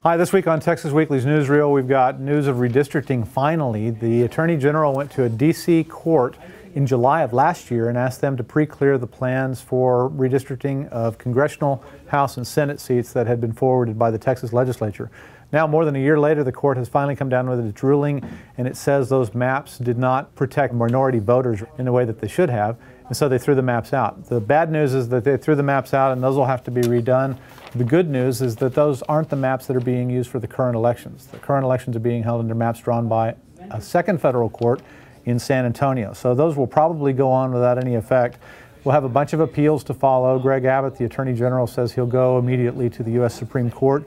Hi, this week on Texas Weekly's Newsreel, we've got news of redistricting finally. The Attorney General went to a D.C. court in July of last year and asked them to pre-clear the plans for redistricting of congressional, House, and Senate seats that had been forwarded by the Texas legislature. Now, more than a year later, the court has finally come down with its ruling, and it says those maps did not protect minority voters in the way that they should have, and so they threw the maps out. The bad news is that they threw the maps out, and those will have to be redone. The good news is that those aren't the maps that are being used for the current elections. The current elections are being held under maps drawn by a second federal court in San Antonio. So those will probably go on without any effect. We'll have a bunch of appeals to follow. Greg Abbott, the Attorney General, says he'll go immediately to the U.S. Supreme Court.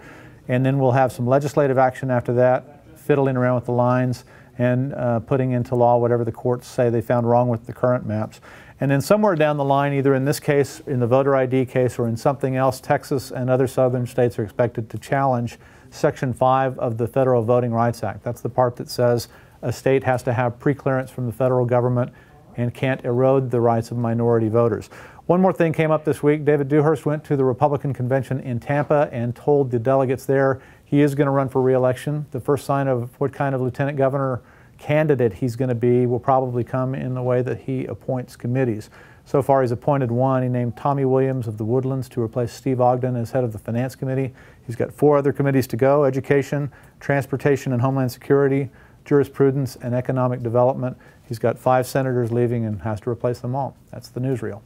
And then we'll have some legislative action after that, fiddling around with the lines and putting into law whatever the courts say they found wrong with the current maps. And then somewhere down the line, either in this case, in the voter ID case, or in something else, Texas and other southern states are expected to challenge Section 5 of the Federal Voting Rights Act. That's the part that says a state has to have pre-clearance from the federal government and can't erode the rights of minority voters. One more thing came up this week. David Dewhurst went to the Republican convention in Tampa and told the delegates there he is going to run for re-election. The first sign of what kind of lieutenant governor candidate he's going to be will probably come in the way that he appoints committees. So far he's appointed one. He named Tommy Williams of the Woodlands to replace Steve Ogden as head of the Finance Committee. He's got 4 other committees to go: Education, Transportation and Homeland Security, Jurisprudence and Economic Development. He's got 5 senators leaving and has to replace them all. That's the newsreel.